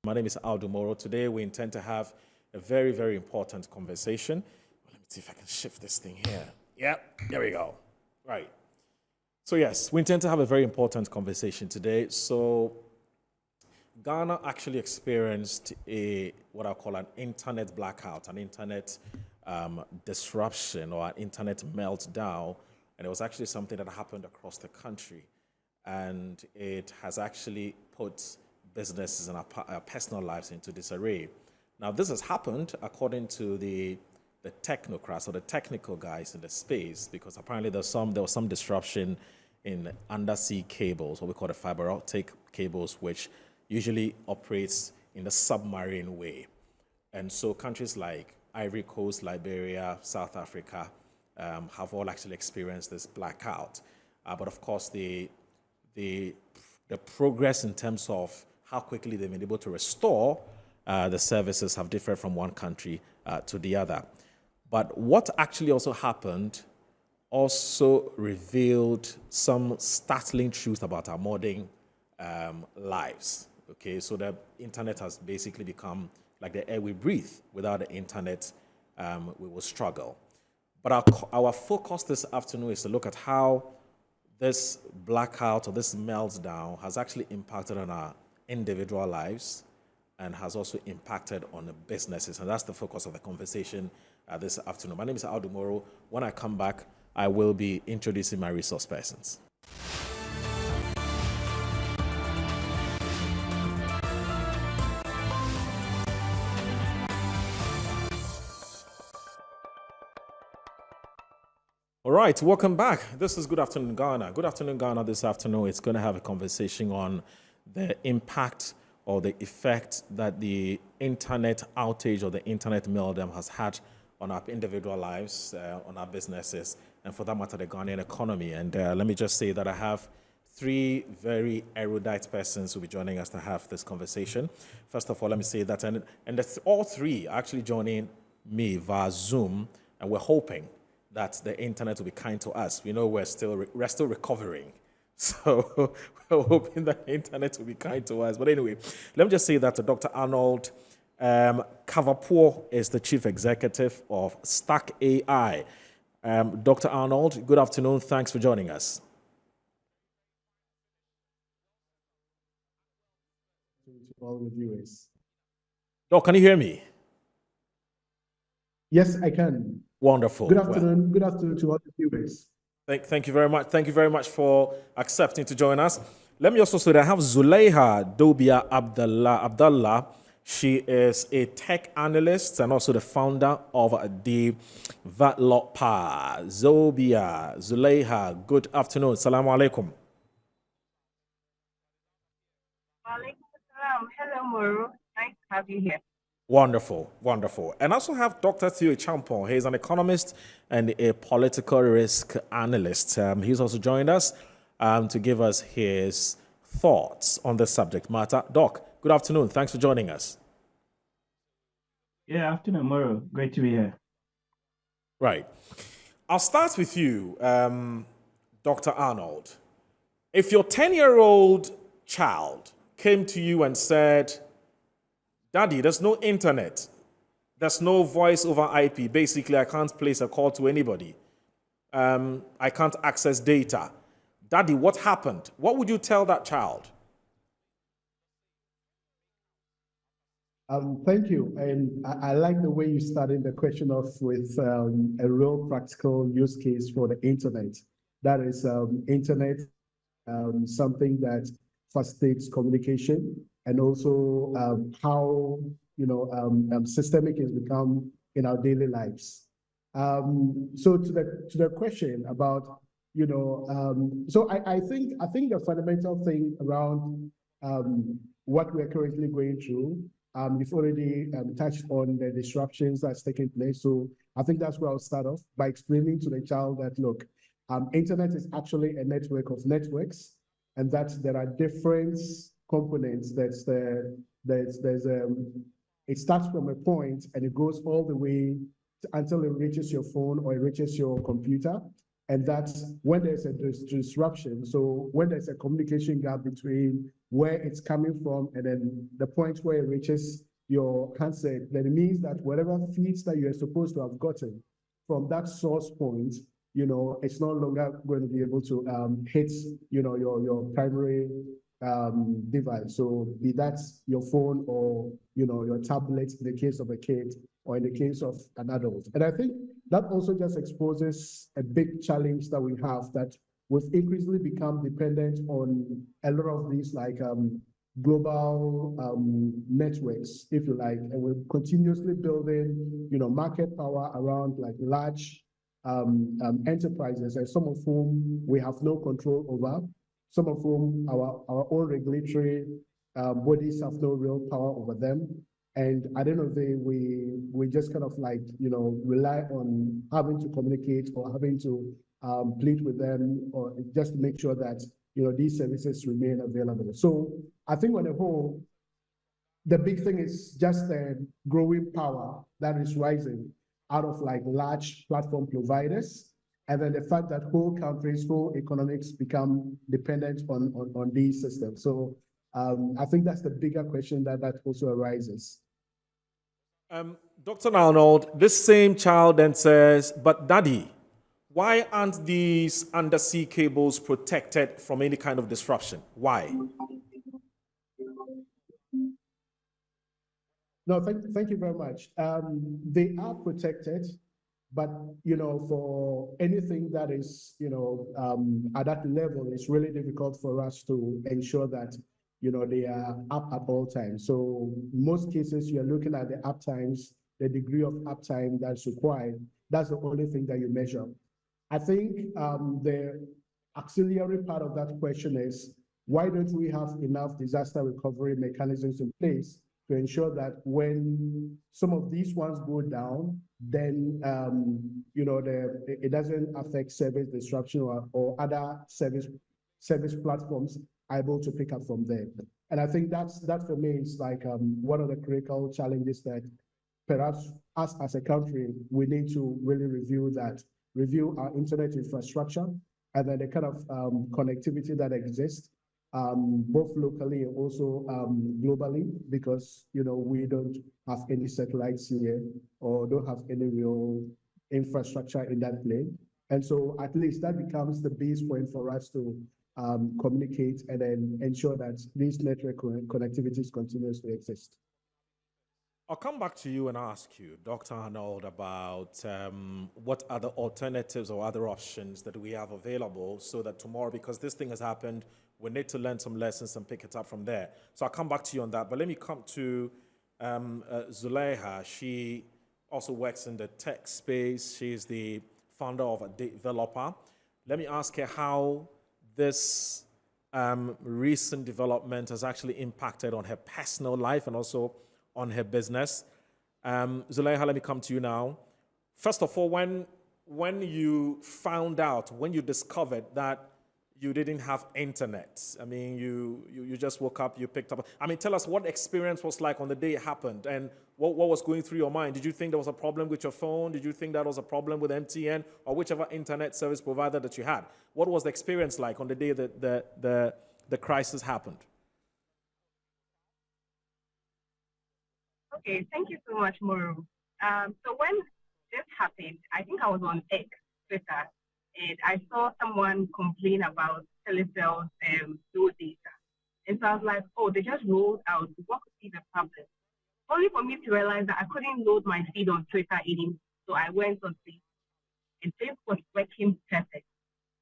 My name is Aldo Moro. Today we intend to have a very, very important conversation. Let me see if I can shift this thing here. Yep, there we go. Right. So yes, we intend to have a very important conversation today. So Ghana actually experienced what I call an internet blackout, an internet disruption or an internet meltdown. And it was actually something that happened across the country. And it has actually put businesses and our personal lives into disarray. Now, this has happened according to the technocrats or the technical guys in the space, because apparently there was some disruption in undersea cables, what we call the fiber optic cables, which usually operates in the submarine way. And so countries like Ivory Coast, Liberia, South Africa have all actually experienced this blackout. But of course, the progress in terms of how quickly they've been able to restore the services have differed from one country to the other. But what actually also happened also revealed some startling truths about our modern lives. Okay, so the internet has basically become like the air we breathe. Without the internet, we will struggle. But our focus this afternoon is to look at how this blackout or this meltdown has actually impacted on our individual lives and has also impacted on the businesses. And that's the focus of the conversation this afternoon. My name is Aldo Moro. When I come back, I will be introducing my resource persons. All right, welcome back. This is Good Afternoon Ghana. Good Afternoon Ghana this afternoon is going to have a conversation on the impact or the effect that the internet outage or the internet meltdown has had on our individual lives, on our businesses, and for that matter, the Ghanaian economy. And let me just say that I have three very erudite persons who will be joining us to have this conversation. First of all, let me say that, all three are actually joining me via Zoom, and we're hoping that the internet will be kind to us. We know we're still recovering. So we're hoping that the internet will be kind to us. But anyway, let me just say that Dr. Arnold Kavapo is the Chief Executive of Stack AI. Dr. Arnold, good afternoon. Thanks for joining us. To all the viewers. Doc, can you hear me? Yes, I can. Wonderful. Good afternoon. Well, good afternoon to all the viewers. Thank you very much. Thank you very much for accepting to join us. Let me also say that I have Zulaiha Dobia Abdallah. She is a tech analyst and also the founder of the Vatlopa. Zulaiha, good afternoon. Assalamu alaikum. Walaikum salam. Hello, Muru. Nice to have you here. Wonderful, wonderful. And I also have Dr. Theo Champon. He's an economist and a political risk analyst. He's also joined us to give us his thoughts on the subject matter. Doc, good afternoon. Thanks for joining us. Yeah, afternoon, Moro. Great to be here. Right. I'll start with you, Dr. Arnold. If your 10-year-old child came to you and said, Daddy, there's no internet. There's no voice over IP. Basically, I can't place a call to anybody. I can't access data. Daddy, what happened? What would you tell that child? Thank you. And I like the way you started the question off with a real practical use case for the internet. That is internet, something that facilitates communication, and also how systemic has become in our daily lives. So to the question about so I think the fundamental thing around what we're currently going through, you've already touched on the disruptions that's taking place. So I think that's where I'll start off by explaining to the child that look, internet is actually a network of networks, and that there are different components. It starts from a point and it goes all the way until it reaches your phone or it reaches your computer. And that's when there's a disruption. So when there's a communication gap between where it's coming from and then the point where it reaches your handset, then it means that whatever feeds that you're supposed to have gotten from that source point, it's no longer going to be able to hit, your primary device. So be that your phone or, your tablet in the case of a kid or in the case of an adult. And I think that also just exposes a big challenge that we have, that we've increasingly become dependent on a lot of these global networks, if you like, and we're continuously building, market power around like large enterprises, and some of whom we have no control over, some of whom our own regulatory bodies have no real power over them. And at the end of the day, we just kind of rely on having to communicate or having to plead with them, or just to make sure that, these services remain available. So I think on the whole, the big thing is just the growing power that is rising out of large platform providers. And then the fact that whole countries, whole economics become dependent on these systems. So I think that's the bigger question that also arises. Dr. Arnold, this same child then says, but daddy, why aren't these undersea cables protected from any kind of disruption? Why? No, thank you very much. They are protected, but for anything that is at that level, it's really difficult for us to ensure that they are up at all times. So most cases, you're looking at the uptimes, the degree of uptime that's required. That's the only thing that you measure. I think the auxiliary part of that question is, why don't we have enough disaster recovery mechanisms in place to ensure that when some of these ones go down, then it doesn't affect service disruption or other service platforms are able to pick up from there. And I think that for me is one of the critical challenges that perhaps us as a country, we need to really review our internet infrastructure, and then the kind of connectivity that exists, both locally and also globally, because we don't have any satellites here or don't have any real infrastructure in that plane. And so at least that becomes the base point for us to communicate and then ensure that these network connectivities continues to exist. I'll come back to you and ask you, Dr. Arnold, about what other alternatives or other options that we have available, so that tomorrow, because this thing has happened, we need to learn some lessons and pick it up from there. So I'll come back to you on that. But let me come to Zulaiha. She also works in the tech space. She's the founder of a developer. Let me ask her how this recent development has actually impacted on her personal life and also on her business. Zulaiha, let me come to you now. First of all, when you found out, when you discovered that you didn't have internet, I mean, you just woke up, you picked up. I mean, tell us what the experience was like on the day it happened, and what was going through your mind. Did you think there was a problem with your phone? Did you think that was a problem with MTN or whichever internet service provider that you had? What was the experience like on the day that the crisis happened? Okay, thank you so much, Muru. So when this happened, I think I was on X, Twitter, and I saw someone complain about Telecell's low data. And so I was like, oh, they just rolled out. What could be the problem? Only for me to realize that I couldn't load my feed on Twitter anymore. So I went on Facebook, and Facebook was working perfect.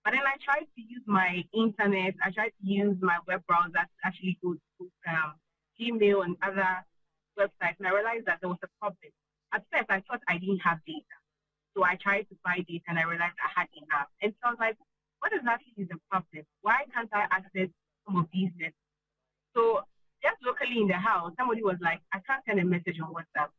But then I tried to use my internet. I tried to use my web browser to actually go to Gmail and other websites, and I realized that there was a problem. At first, I thought I didn't have data. So I tried to buy data, and I realized I had enough. And so I was like, what exactly is the problem? Why can't I access some of these networks? So just locally in the house, somebody was like, I can't send a message on WhatsApp.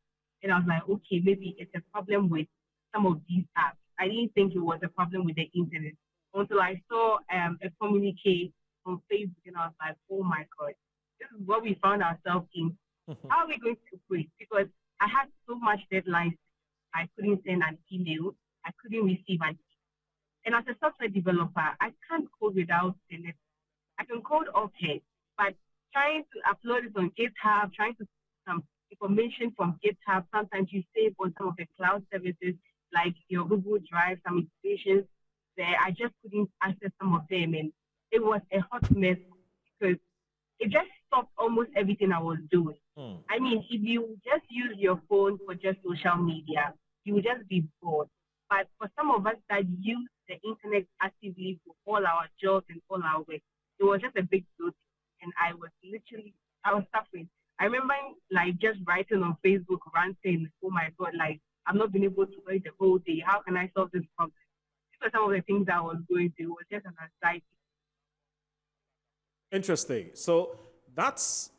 And I was like, okay, maybe it's a problem with some of these apps. I didn't think it was a problem with the internet until I saw a communique on Facebook, and I was like, oh my God, this is what we found ourselves in. How are we going to quit? Because I had so much deadlines. I couldn't send an email. I couldn't receive an email. And as a software developer, I can't code without the network. I can code okay, but trying to upload it on GitHub, trying to some information from GitHub, sometimes you save on some of the cloud services like your Google Drive, some installations there. I just couldn't access some of them, and it was a hot mess because it just stopped almost everything I was doing. I mean, if you just use your phone for just social media, you would just be bored. But for some of us that use the internet actively for all our jobs and all our work, it was just a big deal. And I was suffering. I remember like just writing on Facebook, ranting, oh my God, like I'm not being able to wait the whole day. How can I solve this problem? These were some of the things I was going through. It was just an anxiety. Interesting. So that's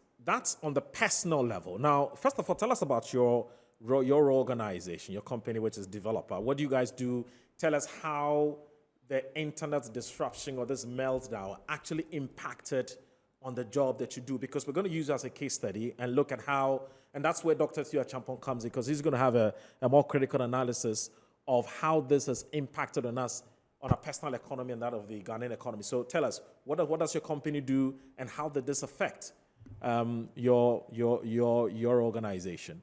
on the personal level. Now, first of all, tell us about your organization, your company, which is Developer. What do you guys do? Tell us how the internet disruption or this meltdown actually impacted on the job that you do, because we're going to use it as a case study and look at how, and that's where Dr. Thea Champon comes in, because he's going to have a more critical analysis of how this has impacted on us, on our personal economy and that of the Ghanaian economy. So tell us, what does your company do, and how did this affect your organization?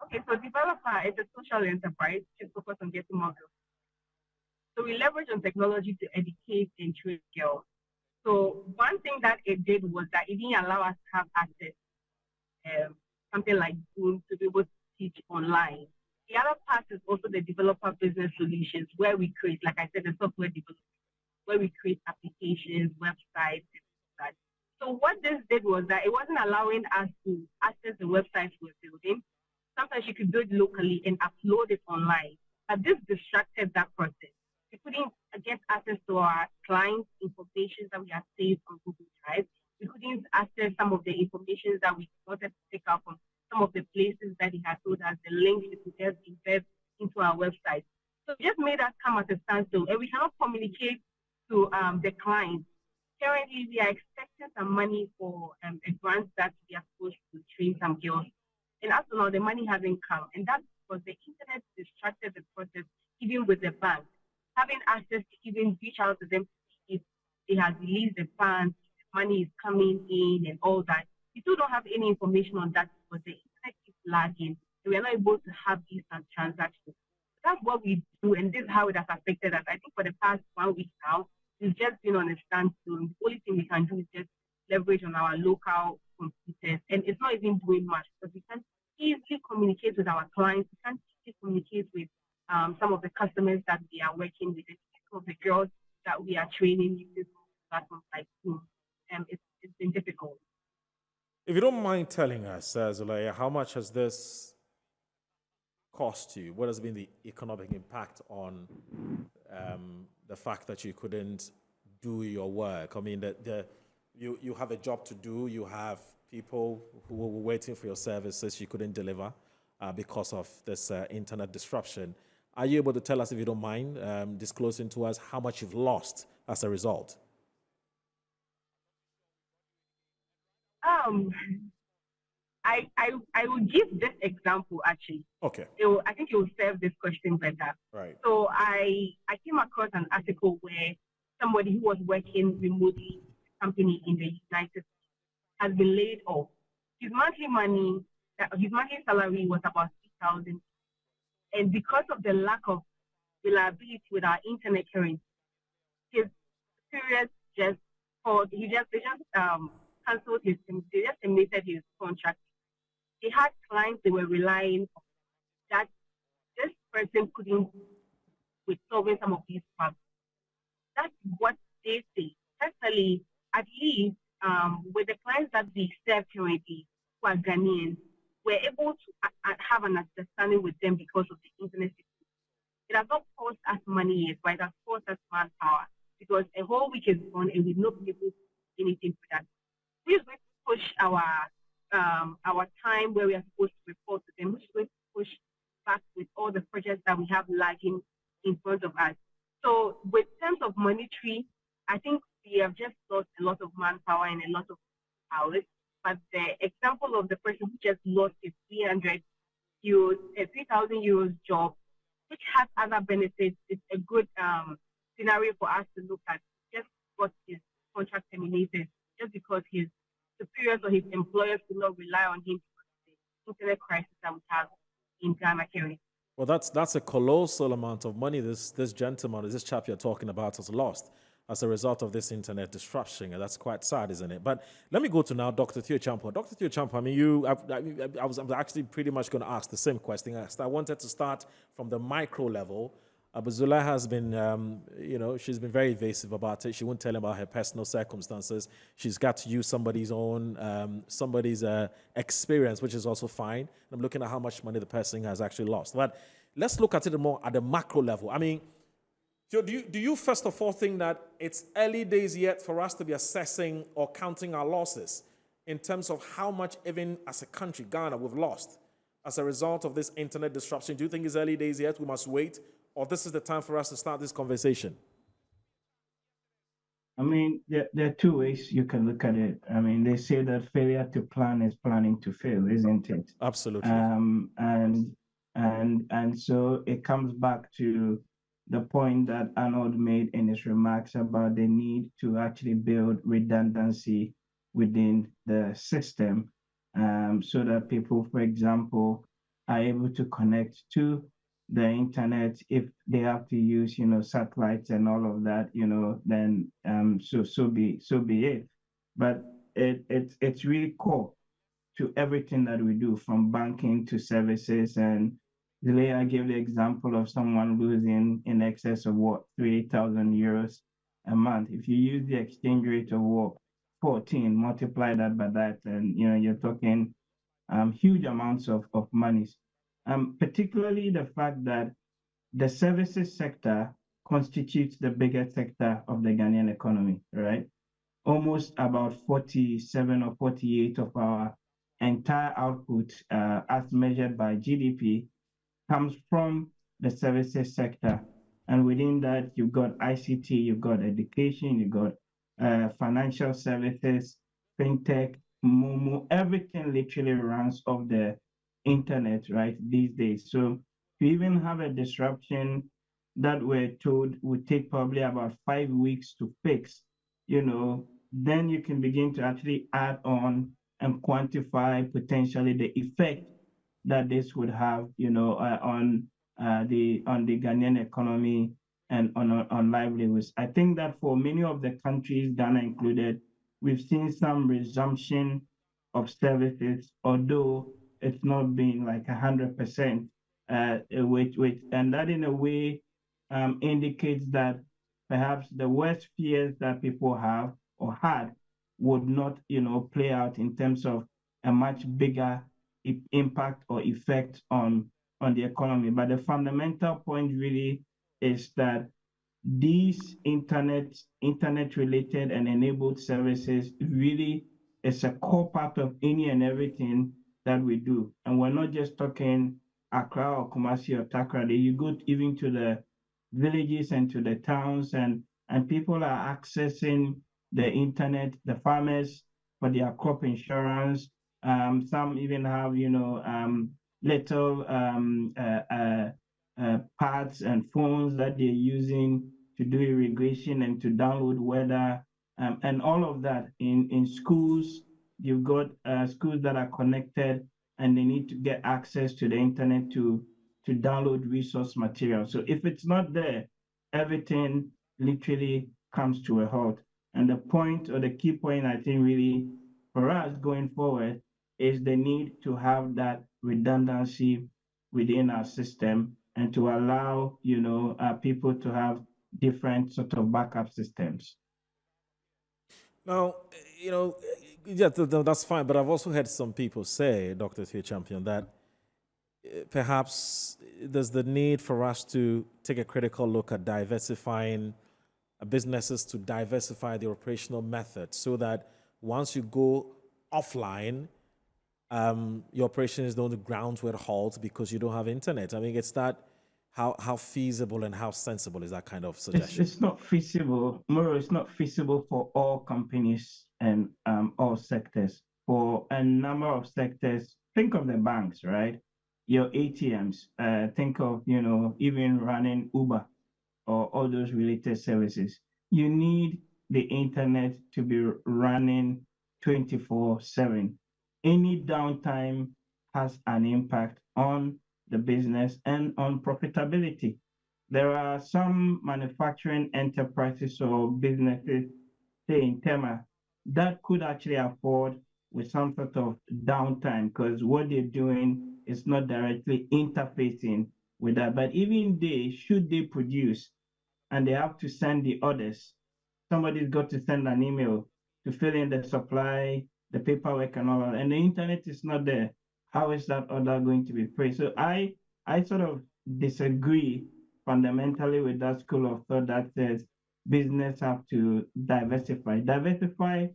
Okay, so Developer is a social enterprise to focus on getting more girls. So we leverage on technology to educate and train girls. So one thing that it did was that it didn't allow us to have access, something like Zoom, to be able to teach online. The other part is also the developer business solutions, where we create, like I said, the software development, where we create applications, websites, and such. So what this did was that it wasn't allowing us to access the websites we're building. Sometimes you could build locally and upload it online, but this distracted that process. We couldn't get access to our clients' information that we have saved on Google Drive. We couldn't access some of the information that we wanted to take out from some of the places that he had told us, the links we could just embed into our website. So it just made us come at a standstill, and we cannot communicate to the clients. Currently, we are expecting some money for a grant that we are supposed to train some girls. And as of now, the money hasn't come. And that's because the internet distracted the process, even with the bank. Having access to even reach out to them if they have released the funds, money is coming in and all that. We still don't have any information on that because the internet is lagging. So we are not able to have these transactions. That's what we do, and this is how it has affected us. I think for the past 1 week now, we've just been on a standstill. The only thing we can do is just leverage on our local computers, and it's not even doing much because we can't easily communicate with our clients. We can't easily communicate with some of the customers that we are working with, some of the girls that we are training using platforms like Zoom. It's been difficult. If you don't mind telling us, Zulaya, how much has this cost you? What has been the economic impact on the fact that you couldn't do your work? I mean, you have a job to do. You have people who were waiting for your services you couldn't deliver because of this internet disruption. Are you able to tell us, if you don't mind, disclosing to us how much you've lost as a result? I will give this example actually. Okay. I think it will serve this question better. Right. So I came across an article where somebody who was working remotely, a company in the United States, has been laid off. His monthly salary was about $3,000, and because of the lack of reliability with our internet currency, his superiors just canceled they just terminated his contract. They had clients they were relying on that this person couldn't with solving some of these problems. That's what they say. Personally, at least with the clients that we serve currently, who are Ghanaians, we're able to have an understanding with them because of the internet system. It has not cost us money yet, but it has cost us manpower because a whole week is gone and we've not been able to do anything for that. We're going to push our time where we are supposed to report to them. We're going to push back with all the projects that we have lagging in front of us. So with terms of monetary, I think we have just lost a lot of manpower and a lot of hours. But the example of the person who just lost his 3,000 euros job, which has other benefits, it's a good scenario for us to look at. Just got his contract terminated just because his superiors or his employers do not rely on him because of the internet crisis that we have in Ghana currently. Well, that's a colossal amount of money this gentleman, this chap you're talking about, has lost as a result of this internet disruption, and that's quite sad, isn't it? But let me go to now Dr. Theo Champo. Dr. Theo Champo, I mean, I was actually pretty much going to ask the same question. I wanted to start from the micro level. Abuzula has been, she's been very evasive about it. She won't tell him about her personal circumstances. She's got to use somebody's experience, which is also fine. I'm looking at how much money the person has actually lost. But let's look at it more at the macro level. I mean, do you first of all think that it's early days yet for us to be assessing or counting our losses in terms of how much, even as a country, Ghana, we've lost as a result of this internet disruption? Do you think it's early days yet? We must wait, or this is the time for us to start this conversation? I mean, there are two ways you can look at it. I mean, they say that failure to plan is planning to fail, isn't it? Absolutely. And so it comes back to the point that Arnold made in his remarks about the need to actually build redundancy within the system, so that people, for example, are able to connect to the internet if they have to use, satellites and all of that, then so be it. But it's really core to everything that we do, from banking to services. And Zilea gave the example of someone losing in excess of 3,000 euros a month. If you use the exchange rate of 14, multiply that by that, and you're talking huge amounts of monies. Particularly the fact that the services sector constitutes the biggest sector of the Ghanaian economy, right? Almost about 47 or 48 of our entire output, as measured by GDP, comes from the services sector. And within that, you've got ICT, you've got education, you've got financial services, fintech, Momo, everything literally runs off the internet, right, these days. So to even have a disruption that we're told would take probably about 5 weeks to fix, then you can begin to actually add on and quantify potentially the effect that this would have, on the Ghanaian economy and on livelihoods. I think that for many of the countries, Ghana included, we've seen some resumption of services, although it's not been like 100%, and that in a way indicates that perhaps the worst fears that people have or had would not, play out in terms of a much bigger impact or effect on the economy. But the fundamental point really is that these internet related and enabled services really is a core part of any and everything that we do. And we're not just talking Accra or Kumasi or Takoradi. You go even to the villages and to the towns, and people are accessing the internet, the farmers for their crop insurance. Some even have, little pads and phones that they're using to do irrigation and to download weather, and all of that. In schools, you've got schools that are connected and they need to get access to the internet to download resource material. So if it's not there, everything literally comes to a halt. And the point, or the key point, I think really for us going forward, is the need to have that redundancy within our system and to allow, people to have different sort of backup systems. Now, yeah, that's fine. But I've also heard some people say, Dr. Theo Champion, that perhaps there's the need for us to take a critical look at diversifying businesses, to diversify the operational method, so that once you go offline, your operations don't ground to a halt because you don't have internet. I mean, it's that. How feasible and how sensible is that kind of suggestion? It's not feasible, Moro. It's not feasible for all companies and all sectors. For a number of sectors, think of the banks, right? your ATMs. Think of, even running Uber or all those related services. You need the internet to be running 24/7. Any downtime has an impact on the business and on profitability. There are some manufacturing enterprises or businesses, say in Tema, that could actually afford with some sort of downtime because what they're doing is not directly interfacing with that. But even they, should they produce and they have to send the orders, somebody's got to send an email to fill in the supply, the paperwork and all that, and the internet is not there. How is that order going to be placed? So I sort of disagree fundamentally with that school of thought that says business have to diversify. Diversify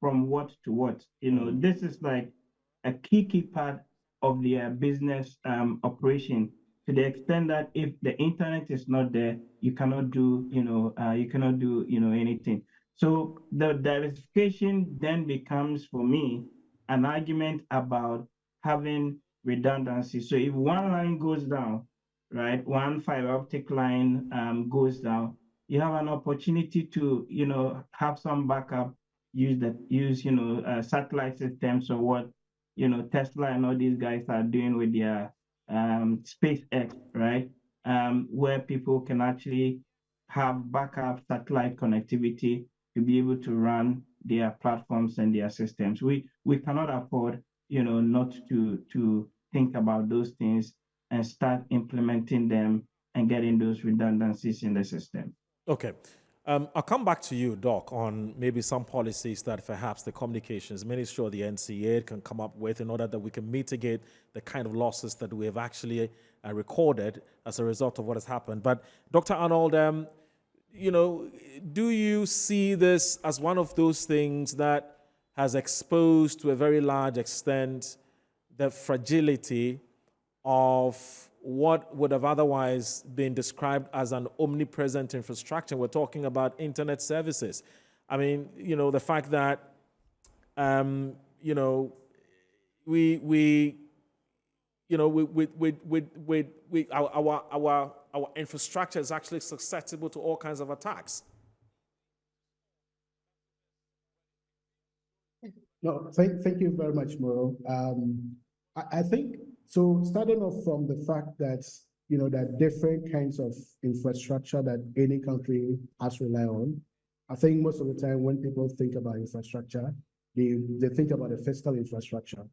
from what to what? This is like a key part of their business operation, to the extent that if the internet is not there, you cannot do, anything. So the diversification then becomes, for me, an argument about having redundancy. So if one line goes down, right, one fiber optic line goes down, you have an opportunity to, have some backup, use satellite systems, or what, Tesla and all these guys are doing with their SpaceX, right? Where people can actually have backup satellite connectivity to be able to run their platforms and their systems. We cannot afford, not to think about those things and start implementing them and getting those redundancies in the system. Okay. I'll come back to you, Doc, on maybe some policies that perhaps the Communications Ministry or the NCA can come up with in order that we can mitigate the kind of losses that we have actually recorded as a result of what has happened. But Dr. Arnold, do you see this as one of those things that has exposed to a very large extent the fragility of what would have otherwise been described as an omnipresent infrastructure? We're talking about internet services. I mean, the fact that, our infrastructure is actually susceptible to all kinds of attacks. No, thank you very much, Moro. I think, so starting off from the fact that, that different kinds of infrastructure that any country has to rely on, I think most of the time when people think about infrastructure, they think about the physical infrastructure.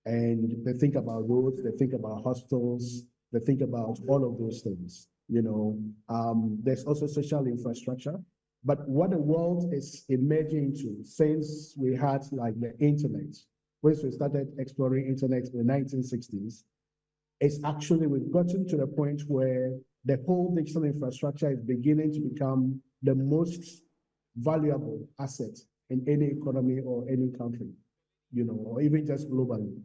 And they think about roads, they think about hospitals, they think about all of those things. There's also social infrastructure. But what the world is emerging to since we had like the internet, once we started exploring internet in the 1960s, is actually we've gotten to the point where the whole digital infrastructure is beginning to become the most valuable asset in any economy or any country, or even just globally.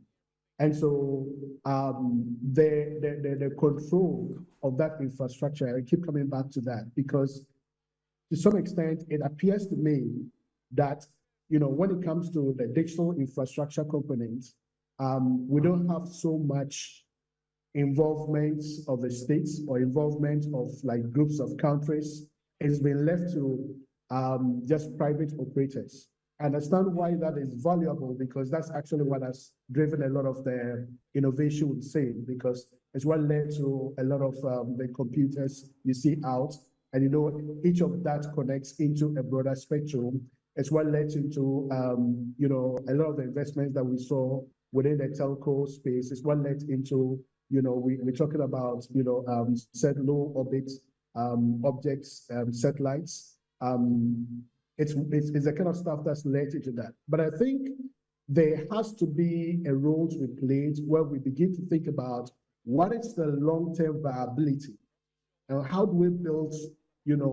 And so the control of that infrastructure, I keep coming back to that because to some extent, it appears to me that, when it comes to the digital infrastructure components, we don't have so much involvement of the states or involvement of like groups of countries. It's been left to just private operators. I understand why that is valuable because that's actually what has driven a lot of the innovation we've seen, because it's what led to a lot of the computers you see out. And each of that connects into a broader spectrum. It's what led into a lot of the investments that we saw within the telco space. It's what led into we're talking about set low orbit objects, satellites. It's the kind of stuff that's led into that. But I think there has to be a role to be played where we begin to think about what is the long-term viability and how do we build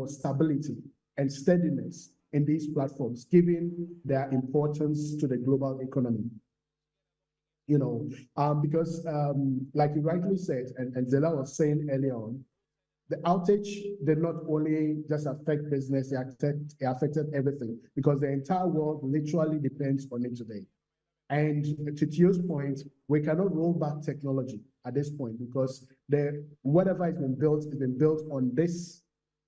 stability and steadiness in these platforms, given their importance to the global economy. Because like you rightly said, and Zela was saying earlier on, the outage did not only just affect business, it affected everything because the entire world literally depends on it today. And to Tio's point, we cannot roll back technology at this point because whatever has been built on this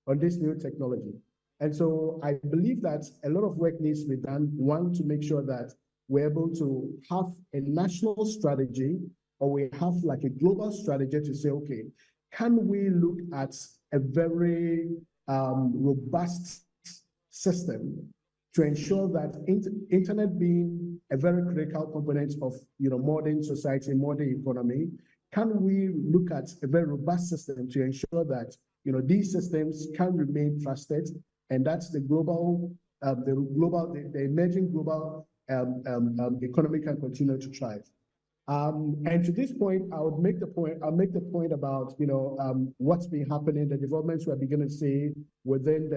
new technology. And so I believe that a lot of work needs to be done, one, to make sure that we're able to have a national strategy, or we have like a global strategy to say, okay, can we look at a very robust system to ensure that internet being a very critical component of modern society, modern economy, can we look at a very robust system to ensure that these systems can remain trusted, and that's the emerging global economy can continue to thrive. And to this point, I'll make the point about what's been happening, the developments we're beginning to see within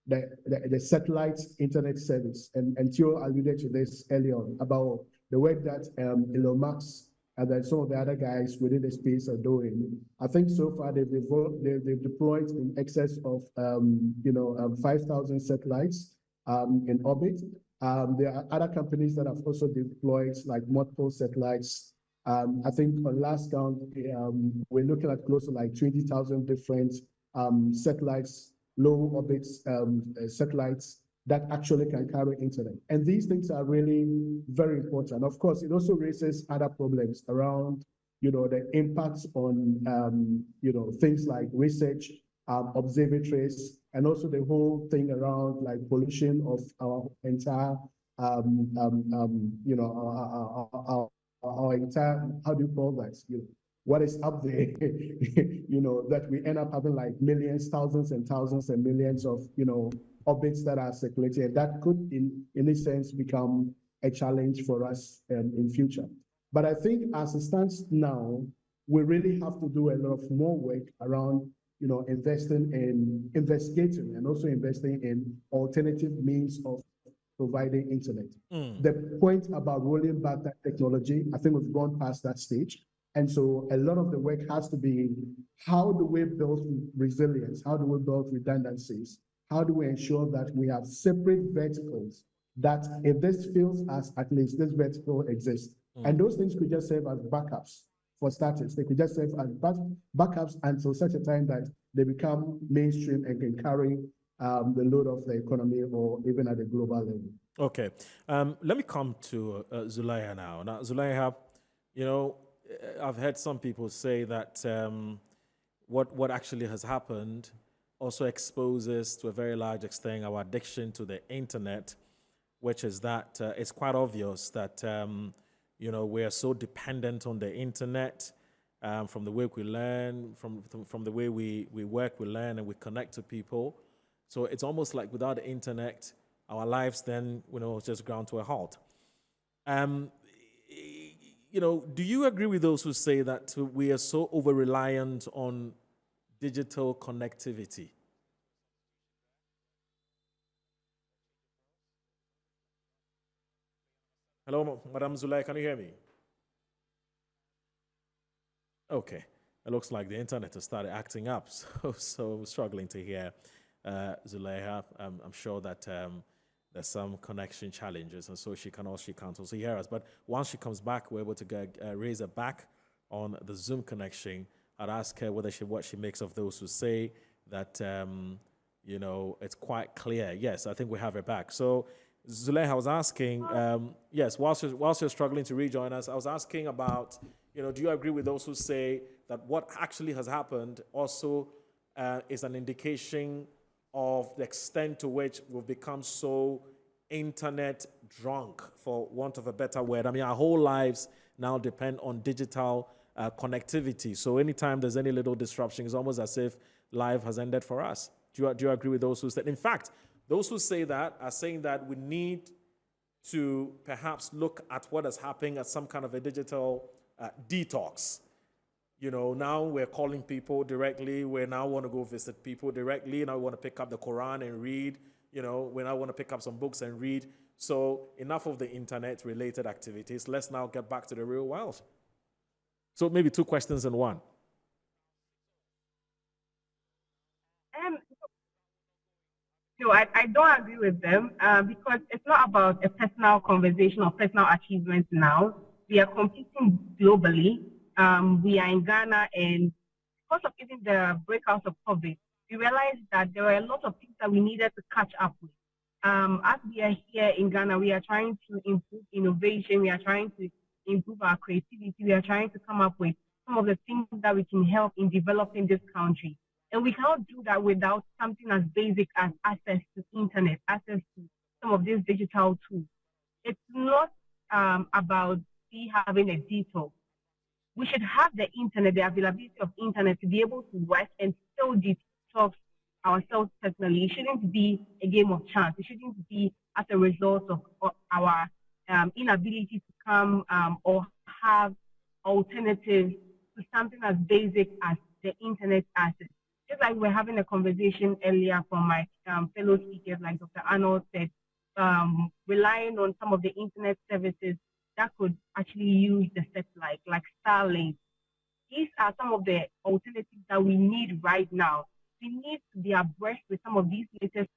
the satellite internet service. And Tio alluded to this earlier on about the work that Elon Musk and then some of the other guys within the space are doing. I think so far they've deployed in excess of 5,000 satellites in orbit. There are other companies that have also deployed like multiple satellites. I think on last count, we're looking at close to like 20,000 different satellites, low orbit satellites that actually can carry internet. And these things are really very important. Of course, it also raises other problems around, the impacts on, things like research, observatories, and also the whole thing around like pollution of our entire, our entire, how do you call that? What is up there, that we end up having like millions, thousands and thousands and millions of, orbits that are circulating. That could, in a sense, become a challenge for us in future. But I think as it stands now, we really have to do a lot of more work around, investigating and also investing in alternative means of providing internet. The point about rolling back that technology, I think we've gone past that stage. And so a lot of the work has to be, how do we build resilience? How do we build redundancies? How do we ensure that we have separate verticals that if this fails us, at least this vertical exists? And those things could just serve as backups for starters. They could just serve as backups until such a time that they become mainstream and can carry the load of the economy or even at a global level. Okay. Let me come to Zulaiha now. Now, Zulaiha, I've heard some people say that what actually has happened also exposes to a very large extent our addiction to the internet, which is that it's quite obvious that we are so dependent on the internet, from the way we learn, from the way we work, we learn, and we connect to people. So it's almost like without the internet, our lives then just ground to a halt. Do you agree with those who say that we are so over-reliant on digital connectivity? Hello, Madam Zulai, can you hear me? Okay, it looks like the internet has started acting up, so struggling to hear Zulaiha. I'm sure that there's some connection challenges, and so she can't also hear us. But once she comes back, we're able to raise her back on the Zoom connection. I'd ask her what she makes of those who say that it's quite clear. Yes, I think we have her back. So Zulaiha, I was asking, yes, whilst you're struggling to rejoin us, I was asking about, do you agree with those who say that what actually has happened also is an indication of the extent to which we've become so internet drunk, for want of a better word? I mean, our whole lives now depend on digital connectivity. So anytime there's any little disruption, it's almost as if life has ended for us. Do you agree with those who say? In fact, those who say that are saying that we need to perhaps look at what is happening as some kind of a digital detox. Now we're calling people directly. We now want to go visit people directly. Now we want to pick up the Quran and read. We now want to pick up some books and read. So enough of the internet-related activities. Let's now get back to the real world. So maybe two questions in one. No, I don't agree with them because it's not about a personal conversation or personal achievements now. We are competing globally. We are in Ghana, and because of even the breakout of COVID, we realized that there were a lot of things that we needed to catch up with. As we are here in Ghana, we are trying to improve innovation. We are trying to improve our creativity. We are trying to come up with some of the things that we can help in developing this country. And we cannot do that without something as basic as access to internet, access to some of these digital tools. It's not about we having a detox. We should have the internet, the availability of internet to be able to work and still detox ourselves personally. It shouldn't be a game of chance. It shouldn't be as a result of our inability to come or have alternatives to something as basic as the internet access. Just like we're having a conversation earlier from my fellow speakers, like Dr. Arnold said, relying on some of the internet services that could actually use the satellite, like Starlink. These are some of the alternatives that we need right now. We need to be abreast with some of these latest.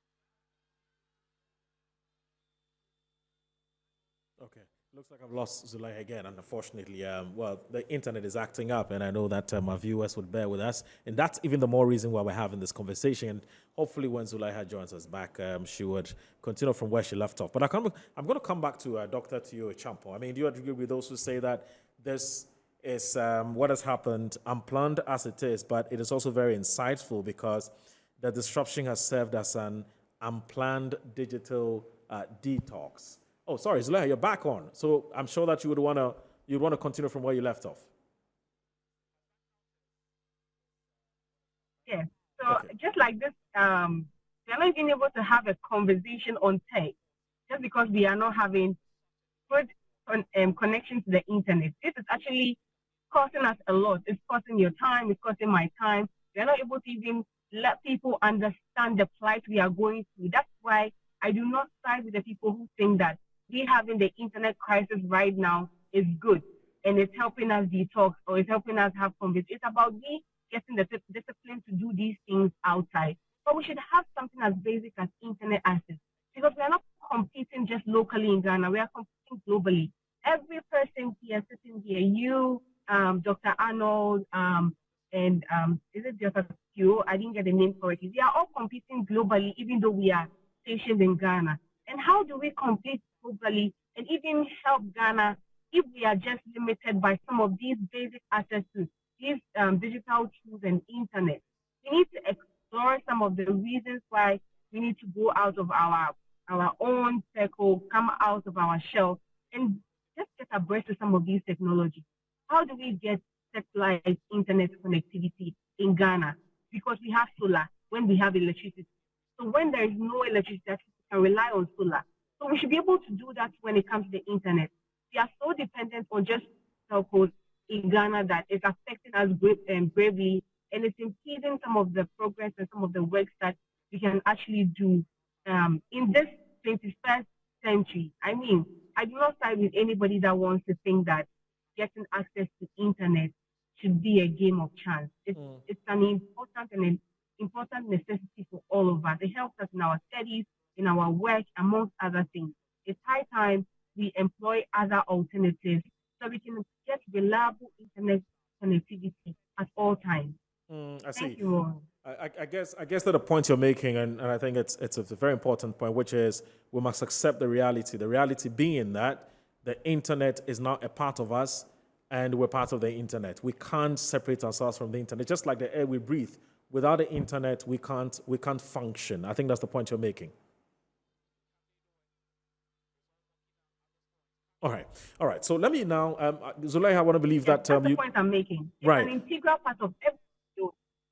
Okay. Looks like I've lost Zulaiha again, and unfortunately, well, the internet is acting up, and I know that my viewers would bear with us, and that's even the more reason why we're having this conversation. And hopefully, when Zulaiha joins us back, she would continue from where she left off. But I'm going to come back to Dr. Tio Champo. I mean, do you agree with those who say that this is what has happened, unplanned as it is, but it is also very insightful because the disruption has served as an unplanned digital detox? Oh, sorry, Zulaiha, you're back on. So I'm sure that you'd want to continue from where you left off. Yeah. So just like this, we're not being able to have a conversation on tech just because we are not having good connection to the internet. This is actually costing us a lot. It's costing your time. It's costing my time. We're not able to even let people understand the plight we are going through. That's why I do not side with the people who think that we having the internet crisis right now is good and it's helping us detox or it's helping us have conversation. It's about we getting the discipline to do these things outside. But we should have something as basic as internet access because we are not competing just locally in Ghana. We are competing globally. Every person here sitting here, you, Dr. Arnold, and is it Dr. Q? I didn't get the name correctly. We are all competing globally, even though we are stationed in Ghana. And how do we compete globally and even help Ghana if we are just limited by some of these basic access to these digital tools and internet? We need to explore some of the reasons why we need to go out of our own circle, come out of our shell, and just get abreast with some of these technologies. How do we get satellite internet connectivity in Ghana? Because we have solar when we have electricity. So when there is no electricity, we can rely on solar. So we should be able to do that when it comes to the internet. We are so dependent on just telcos in Ghana that it's affecting us gravely, and it's impeding some of the progress and some of the works that we can actually do in this 21st century. I mean, I do not side with anybody that wants to think that getting access to internet should be a game of chance. It's an important necessity for all of us. It helps us in our studies, in our work, amongst other things. It's high time we employ other alternatives so we can get reliable internet connectivity at all times. I see. Thank you. I guess that the point you're making, and I think it's a very important point, which is we must accept the reality. The reality being that the internet is now a part of us, and we're part of the internet. We can't separate ourselves from the internet. Just like the air we breathe, without the internet, we can't function. I think that's the point you're making. All right. So let me now, Zulaiha, I want to believe Yes, that that's the point I'm making. It's right. an integral part of everything.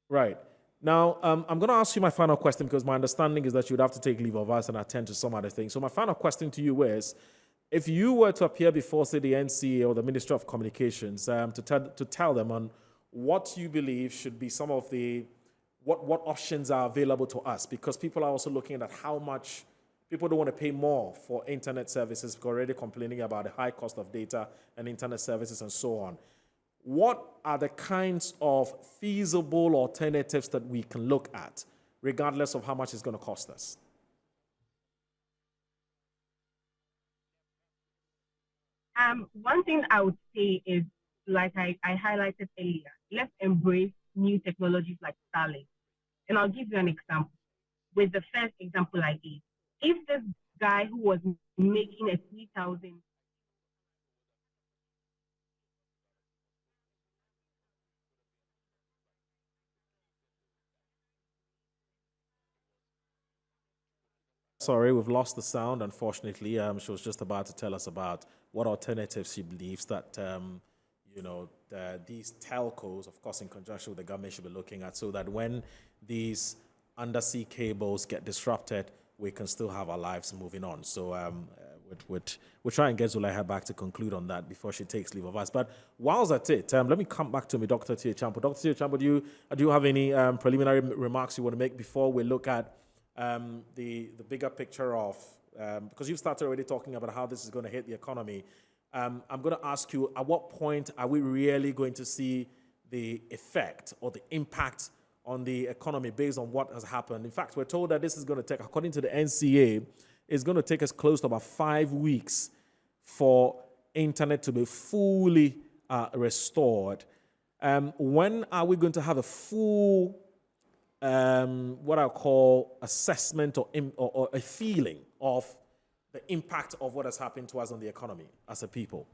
Right. Now, I'm going to ask you my final question because my understanding is that you'd have to take leave of us and attend to some other things. So my final question to you is, if you were to appear before, say, the NCA or the Ministry of Communications to tell them on what you believe should be some of the, what options are available to us, because people are also looking at how much people don't want to pay more for internet services because already complaining about the high cost of data and internet services and so on. What are the kinds of feasible alternatives that we can look at, regardless of how much it's going to cost us? One thing I would say is, like I highlighted earlier, let's embrace new technologies like Starlink. And I'll give you an example with the first example I gave. If this guy who was making a 3,000. Sorry, we've lost the sound, unfortunately. She was just about to tell us about what alternatives she believes that, these telcos, of course, in conjunction with the government, should be looking at so that when these undersea cables get disrupted, we can still have our lives moving on. So we'll try and get Zulaiha back to conclude on that before she takes leave of us. But whilst at it, let me come back to me, Dr. Tia Champo. Dr. Tia Champo, do you have any preliminary remarks you want to make before we look at the bigger picture of, because you've started already talking about how this is going to hit the economy. I'm going to ask you, at what point are we really going to see the effect or the impact on the economy based on what has happened? In fact, we're told that this is going to take, according to the NCA, it's going to take us close to about 5 weeks for internet to be fully restored. When are we going to have a full what I call assessment or a feeling of the impact of what has happened to us on the economy as a people?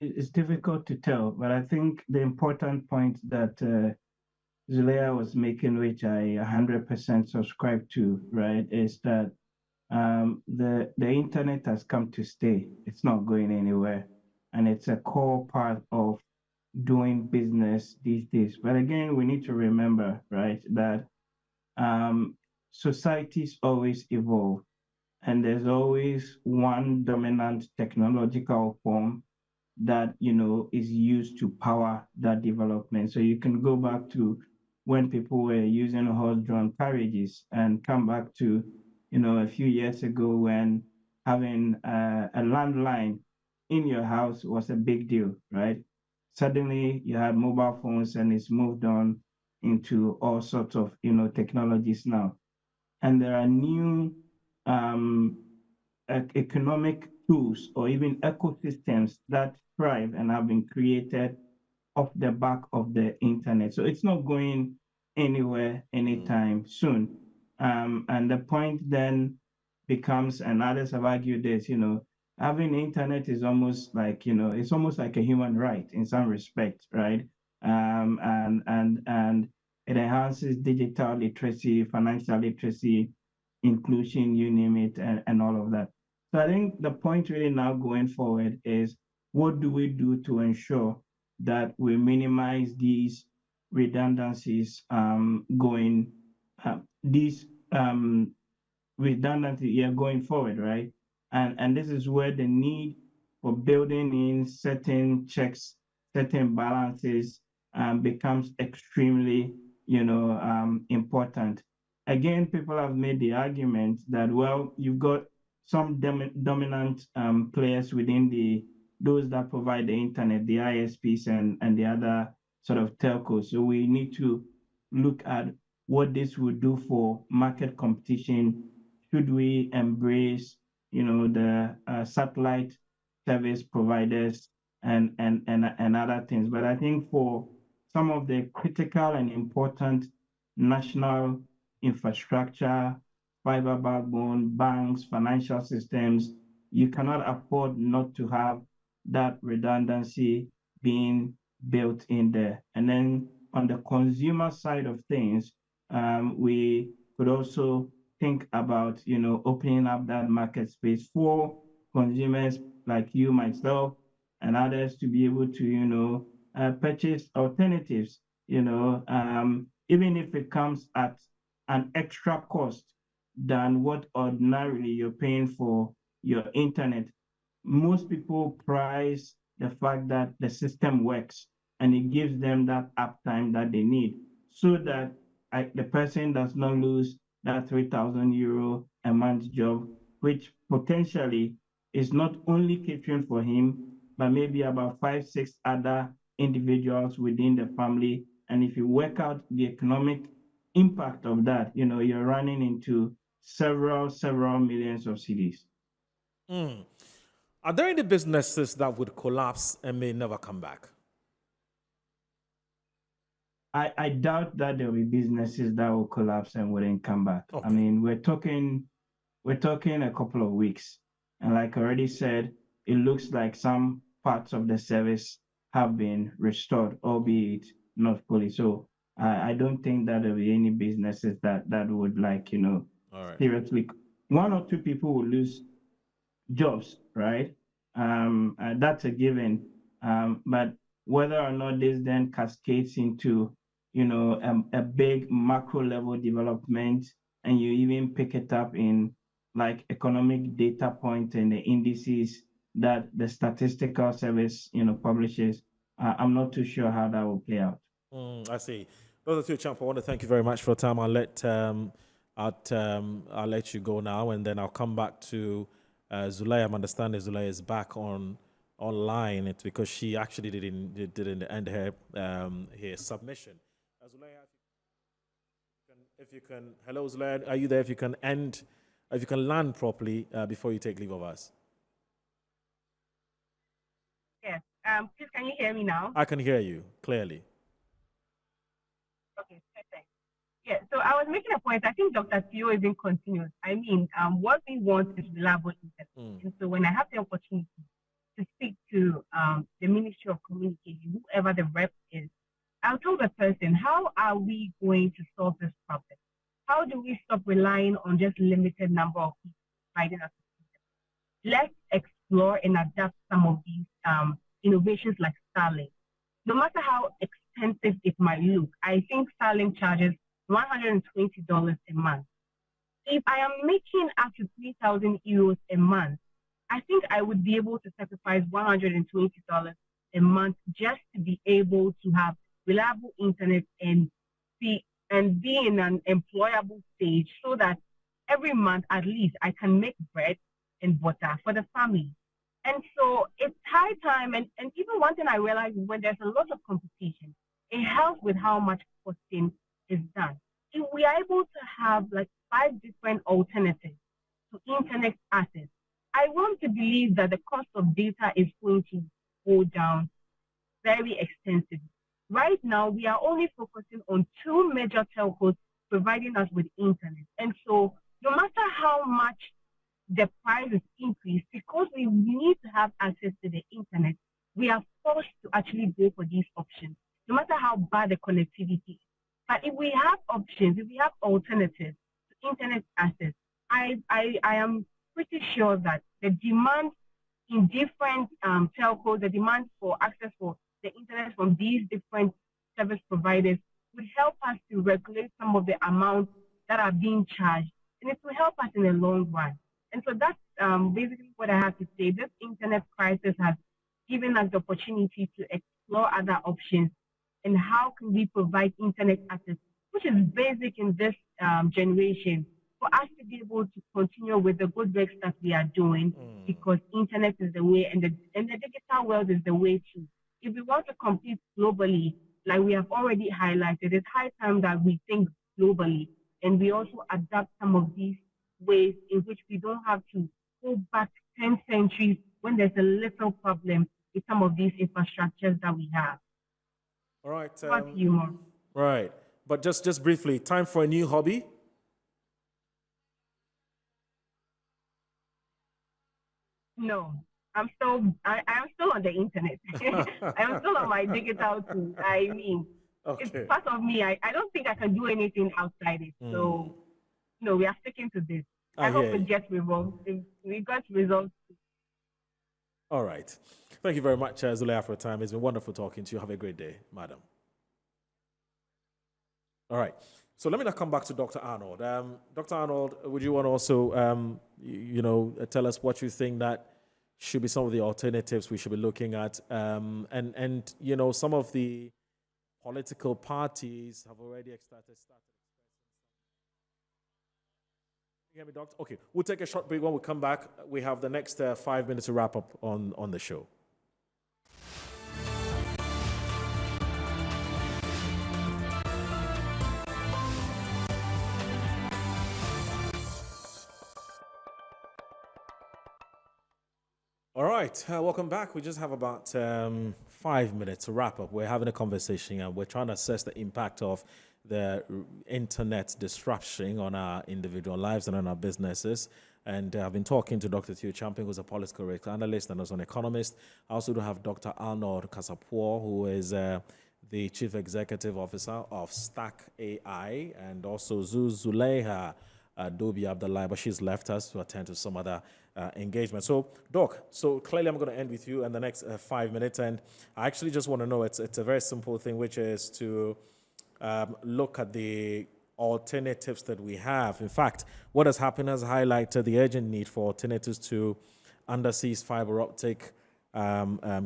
It's difficult to tell, but I think the important point that Zulea was making, which I 100% subscribe to, right, is that the internet has come to stay. It's not going anywhere, and it's a core part of doing business these days. But again, we need to remember, right, that societies always evolve, and there's always one dominant technological form that is used to power that development. So you can go back to when people were using horse-drawn carriages, and come back to a few years ago when having a landline in your house was a big deal, right? Suddenly you had mobile phones, and it's moved on into all sorts of technologies now. And there are new economic tools or even ecosystems that thrive and have been created off the back of the internet. So it's not going anywhere anytime soon. And the point then becomes, and others have argued this, having internet is almost like, it's almost like a human right in some respects, right? And it enhances digital literacy, financial literacy, inclusion, you name it, and all of that. So I think the point really now going forward is, what do we do to ensure that we minimize these redundancies going forward, right? And this is where the need for building in certain checks, certain balances becomes extremely, important. Again, people have made the argument that, well, you've got some dominant players within those that provide the internet, the ISPs and the other sort of telcos. So we need to look at what this would do for market competition. Should we embrace, the satellite service providers and other things? But I think for some of the critical and important national infrastructure, fiber backbone, banks, financial systems, you cannot afford not to have that redundancy being built in there. And then on the consumer side of things, we could also think about, opening up that market space for consumers like you, myself, and others to be able to, purchase alternatives, even if it comes at an extra cost than what ordinarily you're paying for your internet. Most people prize the fact that the system works and it gives them that uptime that they need, so that the person does not lose that 3,000 euro a month job, which potentially is not only catering for him, but maybe about 5, 6 other individuals within the family. And if you work out the economic impact of that, you're running into several millions of cedis. Are there any businesses that would collapse and may never come back? I doubt that there will be businesses that will collapse and wouldn't come back. Okay. I mean, we're talking a couple of weeks. And like I already said, it looks like some parts of the service have been restored, albeit not fully. So I don't think that there will be any businesses that would All right. seriously, one or two people will lose jobs, right? That's a given. But whether or not this then cascades into, a big macro level development, and you even pick it up in like economic data points and the indices that the statistical service, publishes, I'm not too sure how that will play out. I see. Brother Theo Champ, I want to thank you very much for your time. I'll let you go now, and then I'll come back to Zulay. I'm understanding Zulay is back online. It's because she actually didn't end her submission. Zulay, if you can, hello Zulay, are you there? If you can land properly before you take leave of us. Yes. Please, can you hear me now? I can hear you clearly. Okay, perfect. Yeah, so I was making a point. I think Dr. Theo even continues. I mean, what we want is reliable internet. And so when I have the opportunity to speak to the Ministry of Communication, whoever the rep is, I'll tell the person, how are we going to solve this problem? How do we stop relying on just limited number of people providing us? Let's explore and adapt some of these innovations like Starlink. No matter how expensive it might look, I think Starlink charges $120 a month. If I am making up to 3,000 euros a month, I think I would be able to sacrifice $120 a month just to be able to have reliable internet and be in an employable stage, so that every month at least I can make bread and butter for the family. And so it's high time. And even one thing I realized is when there's a lot of competition, it helps with how much costing is done. If we are able to have like 5 different alternatives to internet access, I want to believe that the cost of data is going to go down very extensively. Right now, we are only focusing on 2 major telcos providing us with internet. And so no matter how much the price is increased, because we need to have access to the internet, we are forced to actually go for these options, no matter how bad the connectivity is. But if we have options, if we have alternatives to internet access, I am pretty sure that the demand in different telcos, the demand for access for the internet from these different service providers would help us to regulate some of the amounts that are being charged, and it will help us in the long run. And so that's basically what I have to say. This internet crisis has given us the opportunity to explore other options and how can we provide internet access, which is basic in this generation, for us to be able to continue with the good works that we are doing, because internet is the way, and the digital world is the way too. If we want to compete globally, like we have already highlighted, it's high time that we think globally, and we also adapt some of these ways in which we don't have to go back 10 centuries when there's a little problem with some of these infrastructures that we have. All right. What humor. Right. But just briefly, time for a new hobby? No, I'm still on the internet. I'm still on my digital tools. I mean, Okay. it's part of me. I don't think I can do anything outside it. So, no, we are sticking to this. I hope it gets resolved. We got results. All right. Thank you very much, Zulaya, for your time. It's been wonderful talking to you. Have a great day, madam. All right. So let me now come back to Dr. Arnold. Dr. Arnold, would you want to also, tell us what you think that should be some of the alternatives we should be looking at? And some of the political parties have already started. You hear me, Doctor? Okay. We'll take a short break. When we come back, we have the next 5 minutes to wrap up on the show. All right, welcome back. We just have about 5 minutes to wrap up. We're having a conversation and we're trying to assess the impact of the internet disruption on our individual lives and on our businesses. And I've been talking to Dr. Theo Champing, who's a political risk analyst and also an economist. I also do have Dr. Arnold Kasapour, who is the Chief Executive Officer of Stack AI, and also Zuleha Dobi Abdullah, but she's left us to attend to some other engagement. So, Doc, so clearly I'm going to end with you in the next 5 minutes, and I actually just want to know, it's a very simple thing, which is to look at the alternatives that we have. In fact, what has happened has highlighted the urgent need for alternatives to undersea fiber optic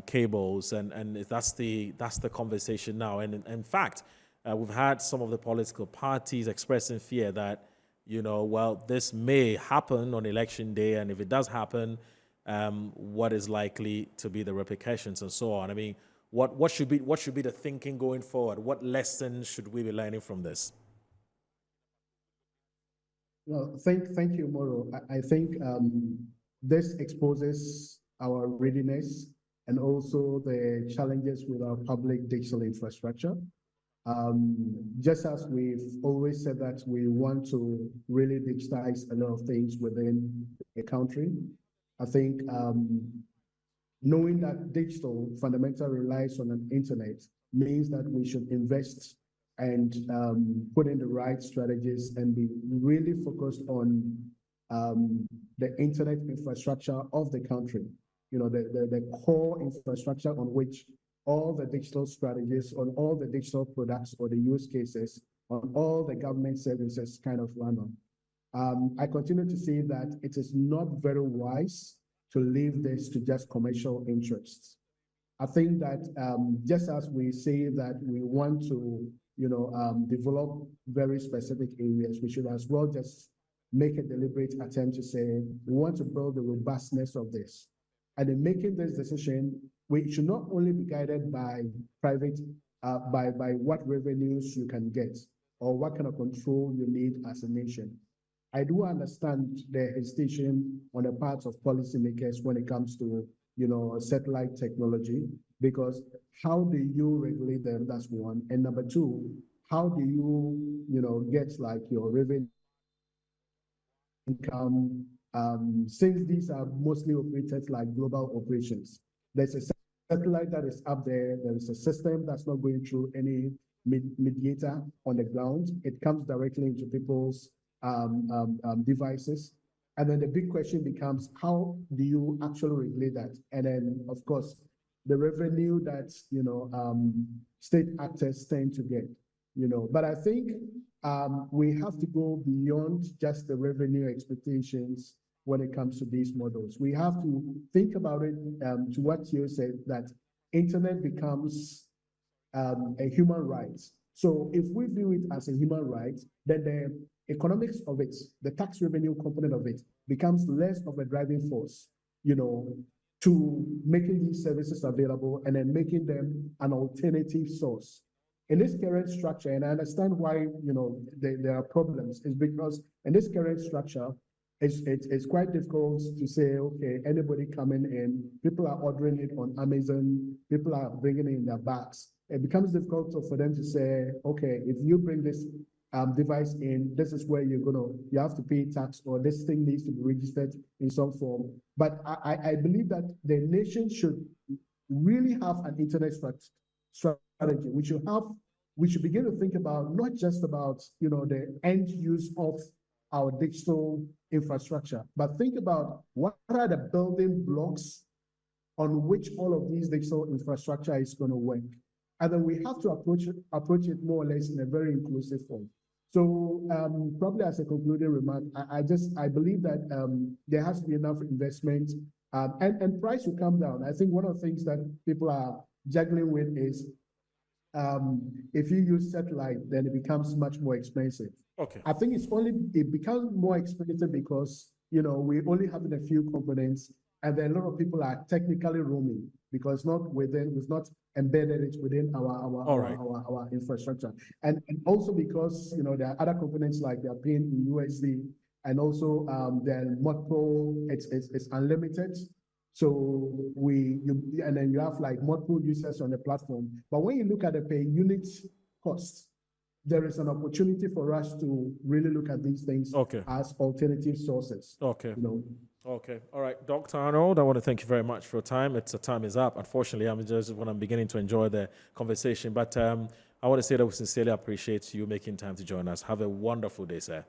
cables, and that's the conversation now. And in fact, we've had some of the political parties expressing fear that, well, this may happen on election day, and if it does happen, what is likely to be the repercussions and so on. I mean, what should be the thinking going forward? What lessons should we be learning from this? Well, thank you, Moro. I think this exposes our readiness and also the challenges with our public digital infrastructure. Just as we've always said that we want to really digitize a lot of things within a country, I think knowing that digital fundamentally relies on an internet means that we should invest and put in the right strategies and be really focused on the internet infrastructure of the country, the core infrastructure on which all the digital strategies, on all the digital products or the use cases, on all the government services kind of run on. I continue to see that it is not very wise to leave this to just commercial interests. I think that just as we say that we want to, develop very specific areas, we should as well just make a deliberate attempt to say, we want to build the robustness of this. And in making this decision, we should not only be guided by private, by what revenues you can get or what kind of control you need as a nation. I do understand the hesitation on the part of policymakers when it comes to, satellite technology, because how do you regulate them? That's one. And number two, how do you, get like your revenue income, since these are mostly operated like global operations. There's a satellite that is up there. There is a system that's not going through any mediator on the ground. It comes directly into people's devices. And then the big question becomes, how do you actually regulate that? And then, of course, the revenue that, state actors tend to get, But I think we have to go beyond just the revenue expectations when it comes to these models. We have to think about it to what you said, that internet becomes a human right. So if we view it as a human right, then the economics of it, the tax revenue component of it, becomes less of a driving force, to making these services available and then making them an alternative source. In this current structure, and I understand why, there are problems, is because in this current structure, it's quite difficult to say, okay, anybody coming in, people are ordering it on Amazon, people are bringing it in their bags. It becomes difficult for them to say, okay, if you bring this device in, this is where you have to pay tax, or this thing needs to be registered in some form. But I believe that the nation should really have an internet strategy. We should begin to think about not just about, the end use of our digital infrastructure, but think about what are the building blocks on which all of these digital infrastructure is going to work. And then we have to approach it more or less in a very inclusive form. So probably as a concluding remark, I believe that there has to be enough investment and price will come down. I think one of the things that people are juggling with is if you use satellite, then it becomes much more expensive. Okay. I think it becomes more expensive because, we only have a few components, and then a lot of people are technically roaming because it's not embedded it within our infrastructure. And also because, there are other components like they're paying in USD, and also their multiple, it's unlimited. So and then you have like multiple users on the platform. But when you look at the per unit cost, there is an opportunity for us to really look at these things as alternative sources. Okay. You know. Okay. All right. Dr. Arnold, I want to thank you very much for your time. Time is up. Unfortunately, I'm beginning to enjoy the conversation. But I want to say that we sincerely appreciate you making time to join us. Have a wonderful day, sir.